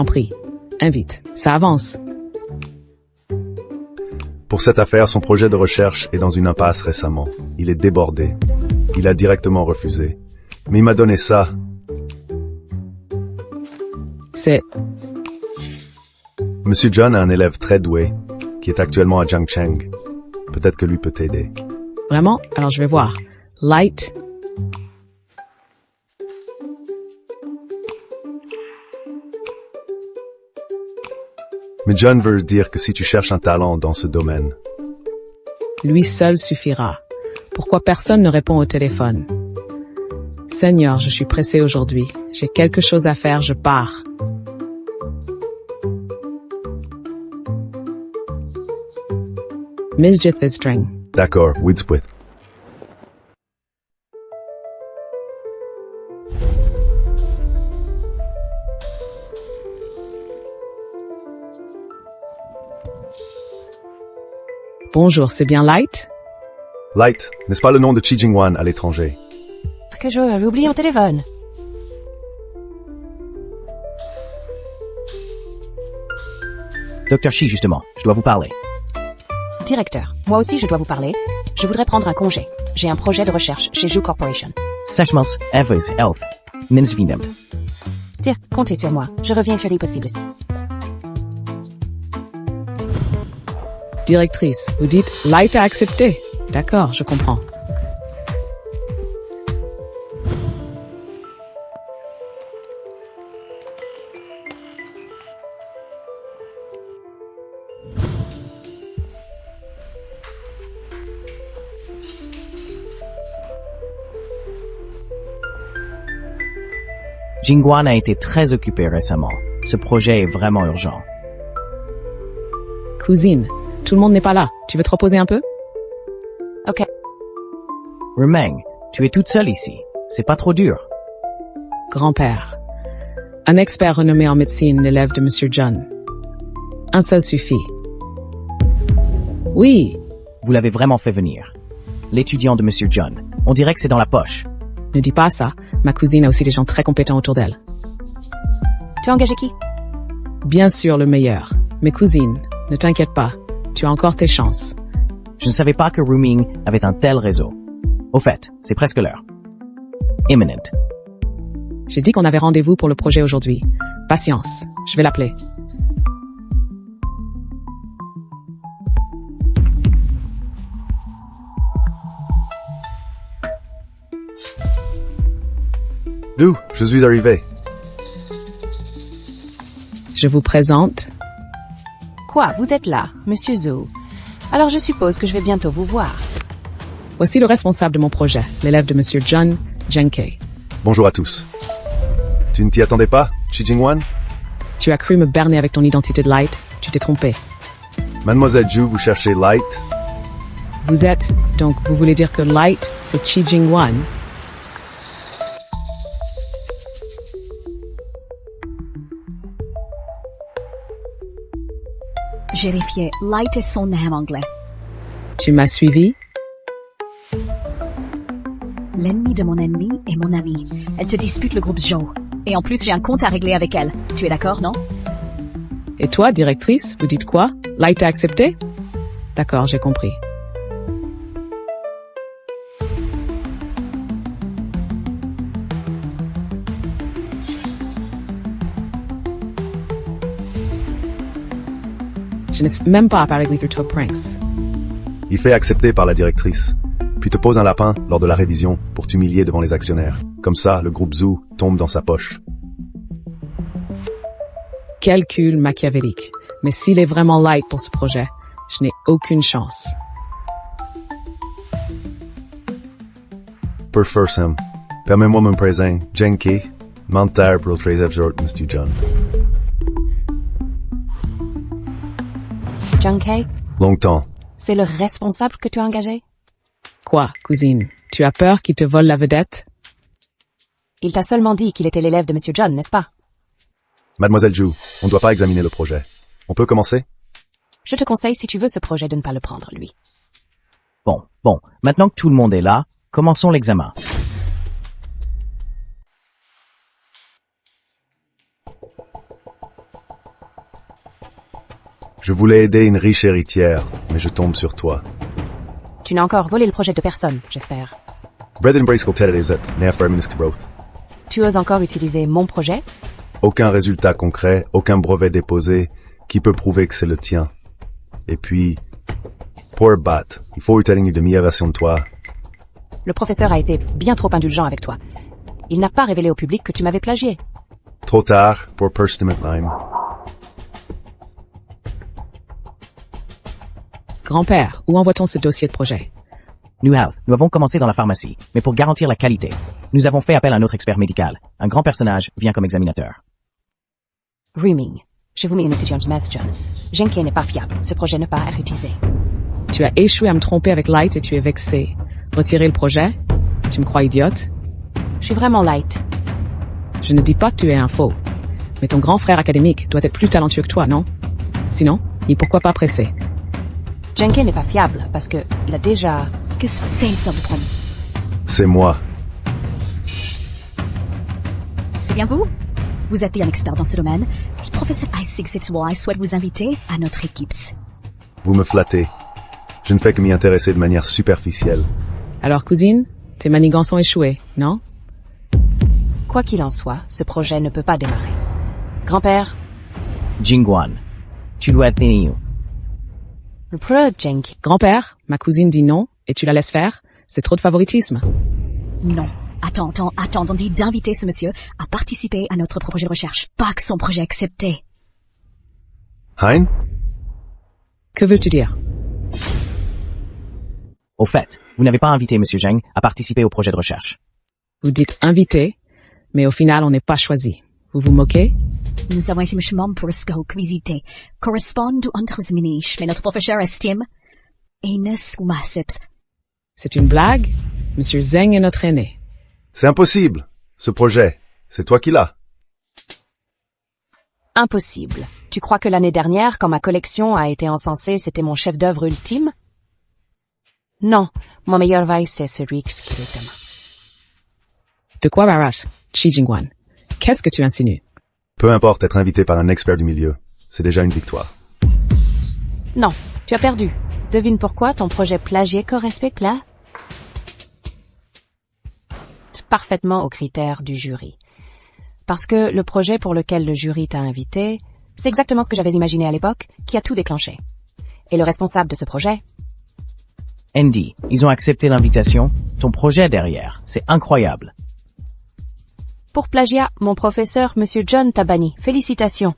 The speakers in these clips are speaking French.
En prie. Invite. Ça avance. Pour cette affaire, son projet de recherche est dans une impasse récemment. Il est débordé. Il a directement refusé. Mais il m'a donné ça. C'est... Monsieur John a un élève très doué qui est actuellement à Jiangcheng. Peut-être que lui peut t'aider. Vraiment? Alors je vais voir. Light. Mais John veut dire que si tu cherches un talent dans ce domaine, Lui seul suffira. Pourquoi personne ne répond au téléphone? Seigneur, je suis pressé aujourd'hui. J'ai quelque chose à faire, je pars. Midget is string. d'accord, Widsplit. Bonjour, c'est bien Light? Light, n'est-ce pas le nom de Chi Jingwan à l'étranger? Que j'ai oublié mon téléphone. Docteur Shi, justement, je dois vous parler. Directeur, moi aussi je dois vous parler. Je voudrais prendre un congé. J'ai un projet de recherche chez Zhu Corporation. Sechmas, Evers, Health. Minzvinemt. Dire, comptez sur moi. Je reviens sur les possibles. Directrice, vous dites Light a accepté. D'accord, je comprends. Jingwan a été très occupé récemment. Ce projet est vraiment urgent. Cousine, tout le monde n'est pas là. Tu veux te reposer un peu? Ok. Rumeng, tu es toute seule ici. C'est pas trop dur. Grand-père. Un expert renommé en médecine, l'élève de Monsieur John. Un seul suffit. Oui, Vous l'avez vraiment fait venir. L'étudiant de Monsieur John. On dirait que c'est dans la poche. ne dis pas ça. Ma cousine a aussi des gens très compétents autour d'elle. Tu as engagé qui? Bien sûr le meilleur. Mes cousines, ne t'inquiète pas. Tu as encore tes chances. Je ne savais pas que Ruming avait un tel réseau. Au fait, c'est presque l'heure. Imminent. J'ai dit qu'on avait rendez-vous pour le projet aujourd'hui. Patience, je vais l'appeler. Lou, je suis arrivé. Je vous présente. Quoi, vous êtes là, Monsieur Zhou. Alors je suppose que je vais bientôt vous voir. Voici le responsable de mon projet, l'élève de Monsieur John, Jenkei. Bonjour à tous. Tu ne t'y attendais pas, Chi Jingwan? Tu as cru me berner avec ton identité de Light. Tu t'es trompé. Mademoiselle Zhu, vous cherchez Light? Vous êtes, donc vous voulez dire que Light, c'est Chi Jingwan? Vérifiez, Light est son nom anglais. Tu m'as suivi? L'ennemi de mon ennemi est mon ami. Elle te dispute le groupe Joe. Et en plus, j'ai un compte à régler avec elle. Tu es d'accord, non? Et toi, directrice, vous dites quoi? Light a accepté? D'accord, j'ai compris. Je ne sais même pas parler avec Top Pranks. Il fait accepter par la directrice, puis te pose un lapin lors de la révision pour t'humilier devant les actionnaires. Comme ça, le groupe Zhu tombe dans sa poche. Calcul machiavélique. Mais s'il est vraiment light pour ce projet, je n'ai aucune chance. Per Fursem, permets-moi me présenter, Jenkei, menteur pour le très Jort, Mr. John. Junkei, Longtemps. c'est le responsable que tu as engagé? Quoi, cousine? Tu as peur qu'il te vole la vedette? Il t'a seulement dit qu'il était l'élève de Monsieur John, n'est-ce pas? Mademoiselle Zhu, on ne doit pas examiner le projet. On peut commencer? Je te conseille, si tu veux ce projet, de ne pas le prendre, lui. Bon, maintenant que tout le monde est là, commençons l'examen. Je voulais aider une riche héritière, mais je tombe sur toi. Tu n'as encore volé le projet de personne, j'espère. Bread Bracelet Teleset, Nea Feminist Growth. Tu oses encore utiliser mon projet? Aucun résultat concret, aucun brevet déposé, qui peut prouver que c'est le tien. Et puis, poor Bat, il faut utiliser une demi-version de toi. Le professeur a été bien trop indulgent avec toi. Il n'a pas révélé au public que tu m'avais plagié. Trop tard pour Perstiment. Grand-père, où envoie-t-on ce dossier de projet? New Health, nous avons commencé dans la pharmacie, mais pour garantir la qualité, nous avons fait appel à un autre expert médical. Un grand personnage vient comme examinateur. Rooming. Je vous mets une étudiante John. Jenkins n'est pas fiable. Ce projet n'est pas réutilisé. Tu as échoué à me tromper avec Light et tu es vexé. Retirer le projet? Tu me crois idiote? Je suis vraiment light. Je ne dis pas que tu es un faux. Mais ton grand frère académique doit être plus talentueux que toi, non? Sinon, il pourquoi pas pressé? Jenkins n'est pas fiable parce que il a déjà... Qu'est-ce que c'est ça, le problème? C'est moi. C'est bien vous? Vous êtes bien expert dans ce domaine. Le professeur I6XY souhaite vous inviter à notre équipe. Vous me flattez. Je ne fais que m'y intéresser de manière superficielle. Alors, cousine, tes manigances ont échoué, non? Quoi qu'il en soit, ce projet ne peut pas démarrer. Grand-père, Jingguan, tu dois être Niu. le pro Jenkins. Grand-père, ma cousine dit non, et tu la laisses faire? C'est trop de favoritisme. Non. Attendez d'inviter ce monsieur à participer à notre projet de recherche. Pas que son projet accepté. Hein? Que veux-tu dire? Au fait, vous n'avez pas invité Monsieur Zheng à participer au projet de recherche. Vous dites invité, mais au final, on n'est pas choisi. Vous vous moquez? Nous avons été chemin pour Scope visiter. Correspondent entre les miniches, mais notre professeur estime. Enes ou Massips. C'est une blague? Monsieur Zheng est notre aîné. C'est impossible. Ce projet, c'est toi qui l'as. Impossible. Tu crois que l'année dernière, quand ma collection a été encensée, c'était mon chef-d'œuvre ultime? Non, mon meilleur vice, c'est celui qui est demain. De quoi Barash? Shi Jingguan. Qu'est-ce que tu insinues? Peu importe être invité par un expert du milieu. C'est déjà une victoire. Non, tu as perdu. Devine pourquoi ton projet plagié correspond là? Parfaitement aux critères du jury. Parce que le projet pour lequel le jury t'a invité, c'est exactement ce que j'avais imaginé à l'époque, qui a tout déclenché. Et le responsable de ce projet? Andy, ils ont accepté l'invitation. Ton projet derrière, c'est incroyable. Pour plagiat, mon professeur, Monsieur John, t'a banni. Félicitations.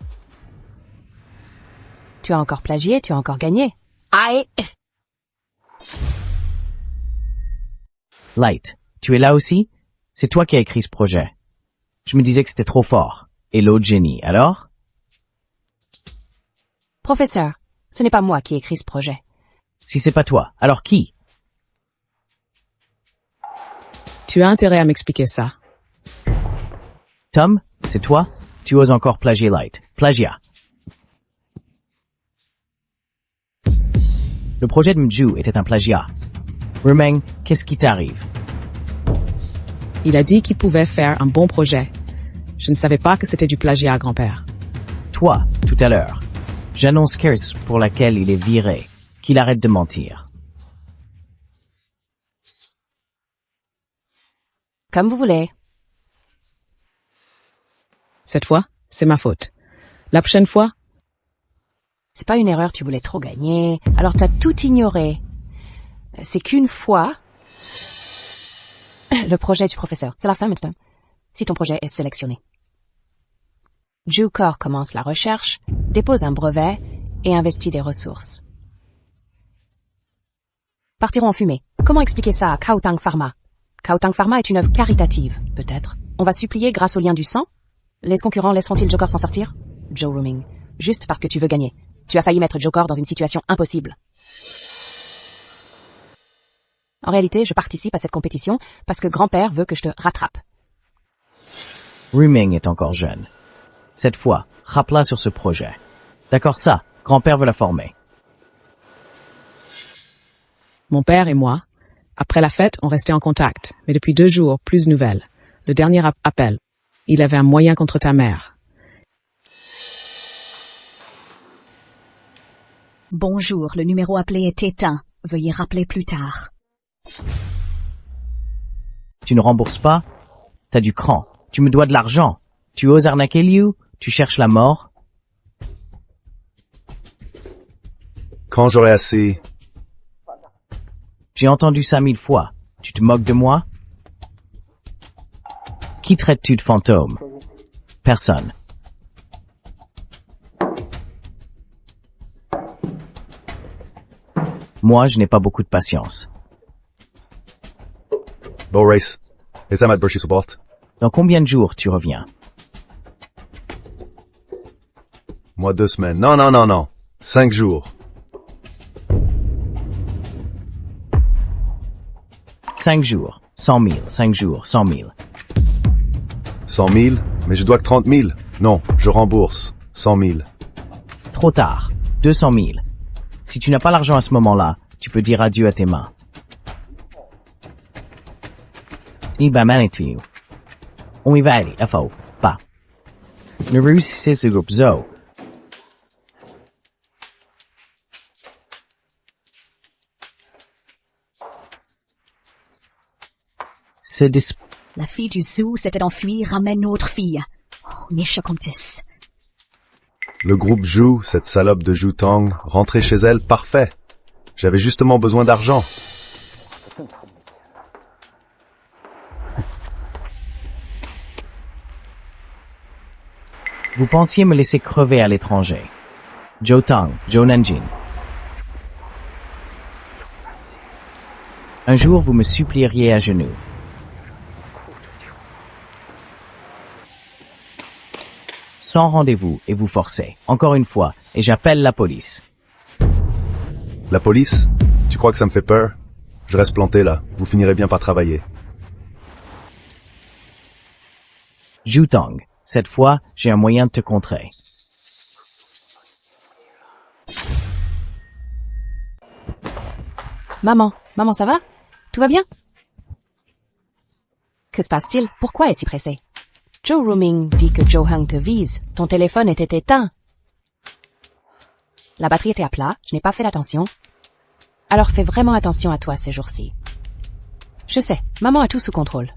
Tu as encore plagié, tu as encore gagné. Aïe! Light, tu es là aussi? C'est toi qui as écrit ce projet. Je me disais que c'était trop fort. Et l'autre génie, alors? Professeur, ce n'est pas moi qui ai écrit ce projet. Si c'est pas toi, alors qui? Tu as intérêt à m'expliquer ça. Tom, c'est toi? Tu oses encore plagier Light. Plagiat. Le projet de Mju était un plagiat. Rumeng, qu'est-ce qui t'arrive? Il a dit qu'il pouvait faire un bon projet. Je ne savais pas que c'était du plagiat, grand-père. Toi, tout à l'heure. J'annonce curse pour laquelle il est viré. Qu'il arrête de mentir. Comme vous voulez. Cette fois, c'est ma faute. La prochaine fois, C'est pas une erreur, tu voulais trop gagner, alors t'as tout ignoré. C'est qu'une fois... Le projet du professeur, c'est la fin maintenant. Si ton projet est sélectionné. Jukor commence la recherche, dépose un brevet et investit des ressources. Partiront en fumée. Comment expliquer ça à Kaotang Pharma? Kaotang Pharma est une œuvre caritative, peut-être. On va supplier grâce au lien du sang? Les concurrents laisseront-ils Jokor s'en sortir? Joe Rooming. Juste parce que tu veux gagner. Tu as failli mettre Jokor dans une situation impossible. En réalité, je participe à cette compétition parce que grand-père veut que je te rattrape. Ruming est encore jeune. Cette fois, rappe-la sur ce projet. D'accord ça, grand-père veut la former. mon père et moi, après la fête, on restait en contact, mais depuis 2 jours, plus de nouvelles. Le dernier appel. Il avait un moyen contre ta mère. Bonjour, le numéro appelé est éteint. Veuillez rappeler plus tard. Tu ne rembourses pas? T'as du cran. Tu me dois de l'argent. Tu oses arnaquer Liu? Tu cherches la mort? Quand j'aurai assez... J'ai entendu ça 1000 fois. Tu te moques de moi? Qui traites-tu de fantôme? Personne. Moi, je n'ai pas beaucoup de patience. Boris, is that my birthday support? Dans combien de jours tu reviens? Moi 2 semaines. Non. 5 jours. 5 jours, 100 000, 5 jours, 100 000. 100 000? Mais je dois que 30 000. Non, je rembourse. 100 000. Trop tard, 200 000. Si tu n'as pas l'argent à ce moment-là, tu peux dire adieu à tes mains. On y va aller, FO, pas. Ne réussissez ce groupe Zo. C'est La fille du zoo s'était enfuie, ramène notre fille. Oh, Nisha Comtis. Le groupe Zhu, cette salope de Zhu Tang, rentrait chez elle, parfait. J'avais justement besoin d'argent. Vous pensiez me laisser crever à l'étranger. Zhou Tang, Zhou Nanjin. Un jour, vous me supplieriez à genoux. Sans rendez-vous et vous forcez. Encore une fois, et j'appelle la police. La police? Tu crois que ça me fait peur? Je reste planté là. Vous finirez bien par travailler. Zhu Tang, cette fois, j'ai un moyen de te contrer. Maman, ça va? Tout va bien? Que se passe-t-il? Pourquoi es-tu pressé? Zhou Ruming dit que Zhou Heng te vise. Ton téléphone était éteint. La batterie était à plat, je n'ai pas fait attention. Alors fais vraiment attention à toi ces jours-ci. Je sais, maman a tout sous contrôle.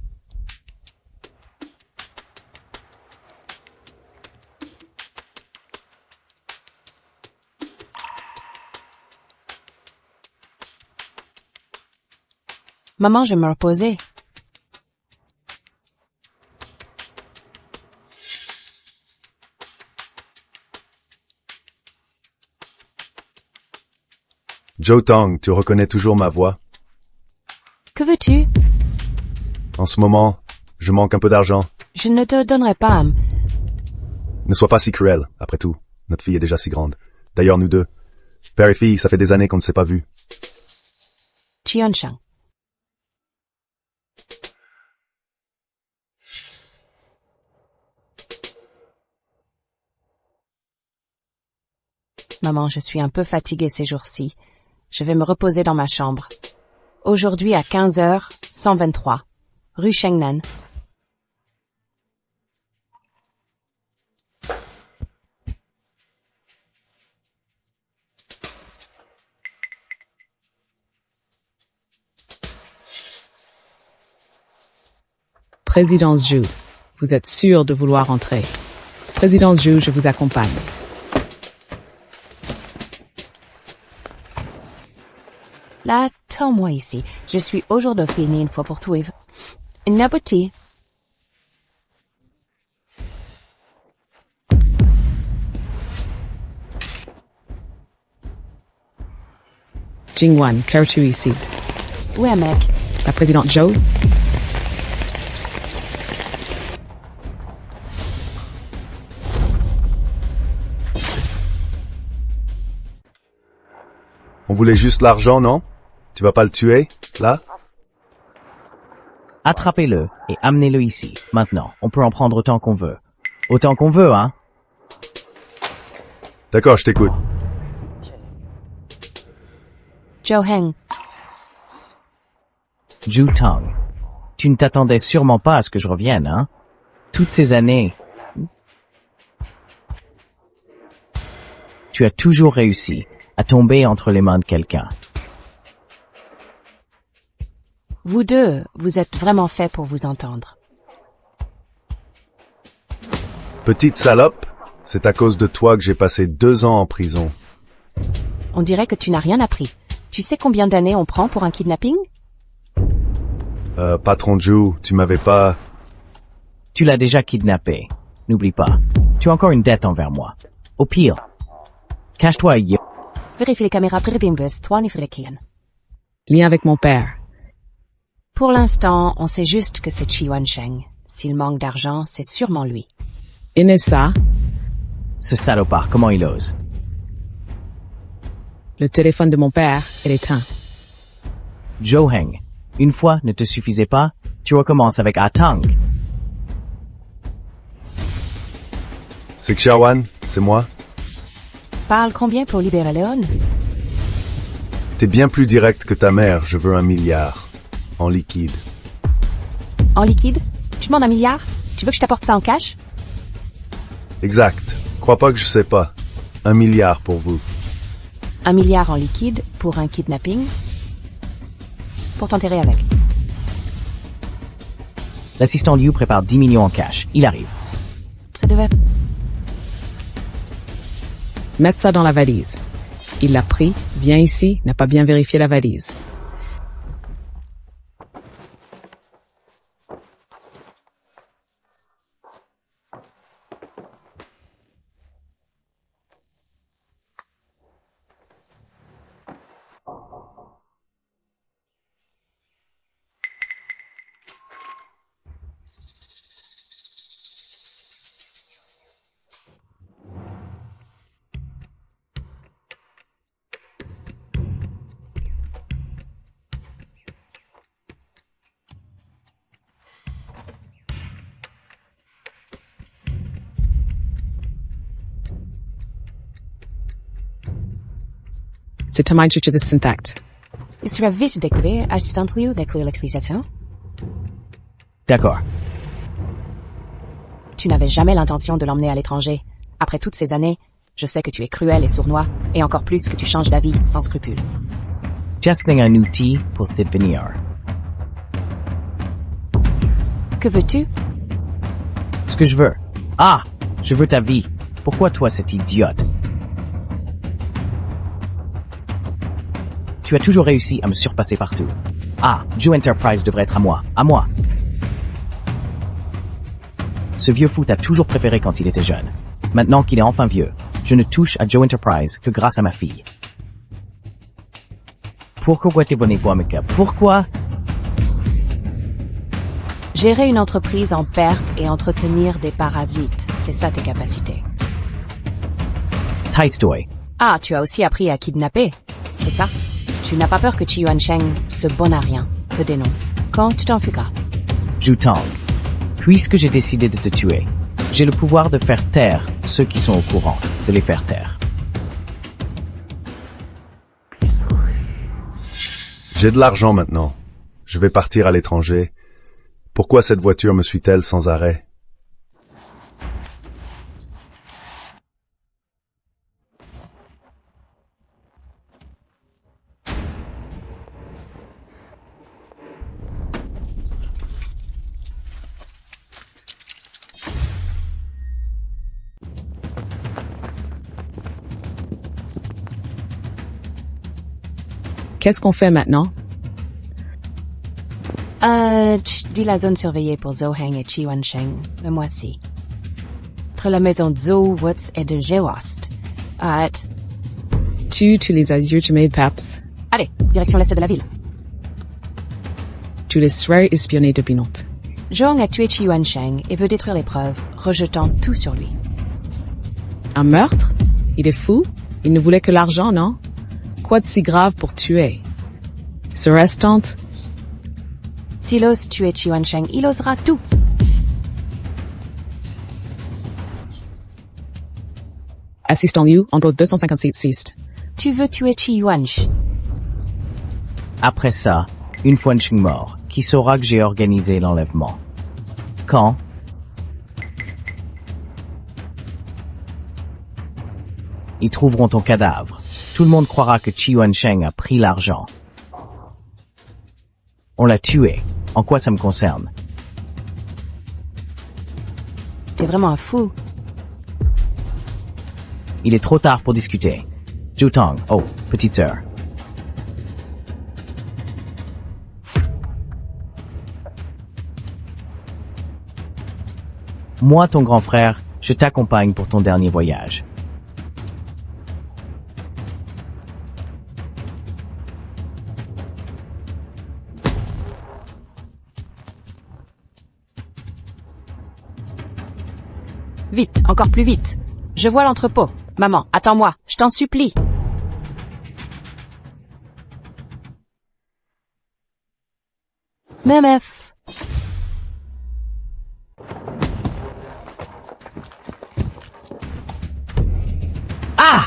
Maman, je vais me reposer. Zhou Tang, tu reconnais toujours ma voix? Que veux-tu? En ce moment, je manque un peu d'argent. Je ne te donnerai pas. Ne sois pas si cruel, après tout. Notre fille est déjà si grande. D'ailleurs, nous deux. Père et fille, ça fait des années qu'on ne s'est pas vus. Chionshang. Maman, je suis un peu fatiguée ces jours-ci. Je vais me reposer dans ma chambre. Aujourd'hui à 15h, 123, rue Shengnan. Président Zhu, vous êtes sûr de vouloir entrer. Président Zhu, je vous accompagne. Là, attends-moi ici. Je suis aujourd'hui fini une fois pour toutes. N'abouti. Jingwan, qu'as-tu ici? Ouais, mec. La présidente Zhou? On voulait juste l'argent, non? Tu vas pas le tuer, là? Attrapez-le et amenez-le ici. Maintenant, on peut en prendre autant qu'on veut. Autant qu'on veut, hein? D'accord, je t'écoute. Zhou Heng. Zhu Tang. Tu ne t'attendais sûrement pas à ce que je revienne, hein? Toutes ces années. Tu as toujours réussi. à tomber entre les mains de quelqu'un. Vous deux, vous êtes vraiment faits pour vous entendre. Petite salope, c'est à cause de toi que j'ai passé 2 ans en prison. On dirait que tu n'as rien appris. Tu sais combien d'années on prend pour un kidnapping? Patron Joe, tu m'avais pas... Tu l'as déjà kidnappé. N'oublie pas. Tu as encore une dette envers moi. Au pire, cache-toi et Vérifie les caméras pré-bimbus, toi ni fréquien. Lien avec mon père. Pour l'instant, on sait juste que c'est Chi Wansheng. S'il manque d'argent, c'est sûrement lui. Inessa, ce salopard, comment il ose? le téléphone de mon père est éteint. Joe Heng, une fois ne te suffisait pas, tu recommences avec Atang. C'est Xiaowan, c'est moi. Parle combien pour libérer Léon? T'es bien plus direct que ta mère, je veux 1 milliard. En liquide. En liquide? Tu demandes 1 milliard? Tu veux que je t'apporte ça en cash? Exact. Crois pas que je sais pas. 1 milliard pour vous. 1 milliard en liquide pour un kidnapping? Pour t'enterrer avec. L'assistant Liu prépare 10 millions en cash. Il arrive. Ça devait... Mettre ça dans la valise. Il l'a pris, vient ici, n'a pas bien vérifié la valise. C'est ta main de syntaxe. Il sera vite découvert, assistant Liu, d'écrire l'explication. D'accord. Tu n'avais jamais l'intention de l'emmener à l'étranger. Après toutes ces années, je sais que tu es cruel et sournois, et encore plus que tu changes d'avis sans scrupule. Just un outil pour te venir. Que veux-tu? Ce que je veux. Ah! Je veux ta vie. Pourquoi toi, cet idiote? Tu as toujours réussi à me surpasser partout. Ah, Joe Enterprise devrait être à moi. À moi. Ce vieux fou t'a toujours préféré quand il était jeune. Maintenant qu'il est enfin vieux, je ne touche à Joe Enterprise que grâce à ma fille. Pourquoi t'es venu pour Mika? Pourquoi? Gérer une entreprise en perte et entretenir des parasites, c'est ça tes capacités. Taistoy. Ah, tu as aussi appris à kidnapper, c'est ça? Tu n'as pas peur que Chi Wansheng, ce bon à rien, te dénonce. Quand tu t'enfuiras? Jutang. Puisque j'ai décidé de te tuer, j'ai le pouvoir de faire taire ceux qui sont au courant, de les faire taire. J'ai de l'argent maintenant. Je vais partir à l'étranger. Pourquoi cette voiture me suit-elle sans arrêt? Qu'est-ce qu'on fait maintenant? Dis la zone surveillée pour Zhou Heng et Chi Wansheng, le mois-ci. Entre la maison de Zhou Woods et de Geost. Tu les as yeux de Paps. Allez, direction l'est de la ville. Tu les serais espionné depuis longtemps. Zhong a tué Chi Wansheng et veut détruire les preuves, rejetant tout sur lui. Un meurtre? Il est fou? Il ne voulait que l'argent, non? Quoi de si grave pour tuer? Ce restant? S'il ose tuer Chi Wansheng, il osera tout. Assistant Liu, endroit 256. Tu veux tuer Chi Wansheng? Après ça, une fois Nching mort, qui saura que j'ai organisé l'enlèvement? Quand? Ils trouveront ton cadavre. Tout le monde croira que Chi Yuansheng a pris l'argent. On l'a tué. En quoi ça me concerne? T'es vraiment un fou. Il est trop tard pour discuter. Zhu Tong, oh, petite sœur. Moi, ton grand frère, je t'accompagne pour ton dernier voyage. Vite, encore plus vite. Je vois l'entrepôt. Maman, attends-moi, je t'en supplie. MF. Ah!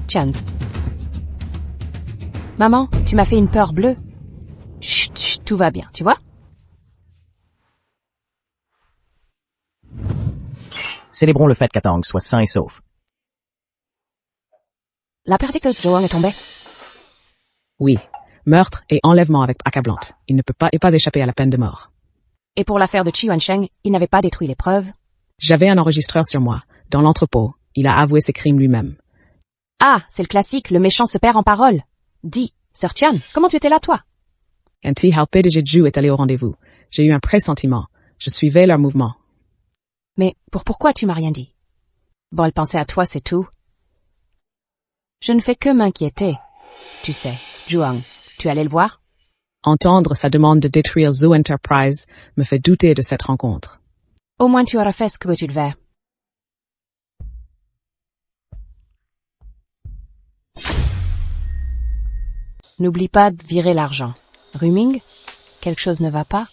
Chance. Maman, tu m'as fait une peur bleue. Chut, chut, tout va bien, tu vois? Célébrons le fait qu'Atang soit sain et sauf. La verdict de Zhou Hong est tombée. Oui, meurtre et enlèvement avec accablante. Il ne peut pas échapper à la peine de mort. Et pour l'affaire de Chi Yuansheng, il n'avait pas détruit les preuves. J'avais un enregistreur sur moi, dans l'entrepôt. Il a avoué ses crimes lui-même. Ah, c'est le classique, le méchant se perd en parole. Dis, Sœur Tian, comment tu étais là, toi? Anti Halpé de Jeju est allé au rendez-vous. J'ai eu un pressentiment. Je suivais leur mouvement. Mais pourquoi tu m'as rien dit? Bon, elle pensait à toi, c'est tout. Je ne fais que m'inquiéter. Tu sais, Zhu Hong, tu allais le voir? Entendre sa demande de détruire Zoo Enterprise me fait douter de cette rencontre. Au moins tu auras fait ce que tu devais. N'oublie pas de virer l'argent. Ruming? Quelque chose ne va pas?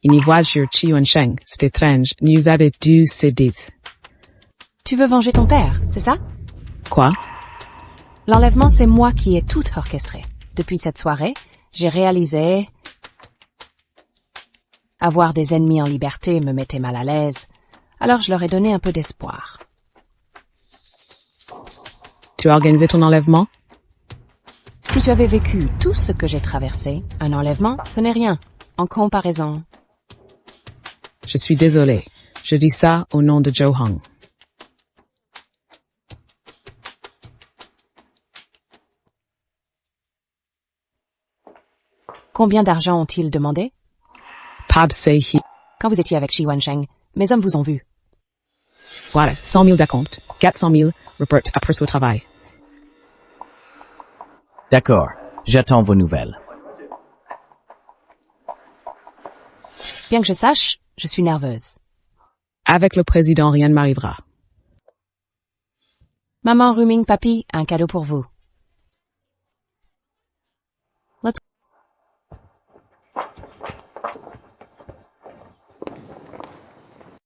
Il y voit sur Chi Yuansheng. C'est étrange. Nous a dû se dire. Tu veux venger ton père, c'est ça? Quoi? L'enlèvement, c'est moi qui ai tout orchestré. Depuis cette soirée, j'ai réalisé... Avoir des ennemis en liberté me mettait mal à l'aise. Alors je leur ai donné un peu d'espoir. Tu as organisé ton enlèvement? Si tu avais vécu tout ce que j'ai traversé, un enlèvement, ce n'est rien. En comparaison... Je suis désolé. Je dis ça au nom de Zhou Hong. Combien d'argent ont-ils demandé? Pab Seihi. Quand vous étiez avec Chi Yuansheng, mes hommes vous ont vu. Voilà, 100 000 d'acompte. 400 000, Rupert après au travail. D'accord, j'attends vos nouvelles. Bien que je sache, je suis nerveuse. Avec le président, rien ne m'arrivera. Maman, Ruming, papy, un cadeau pour vous.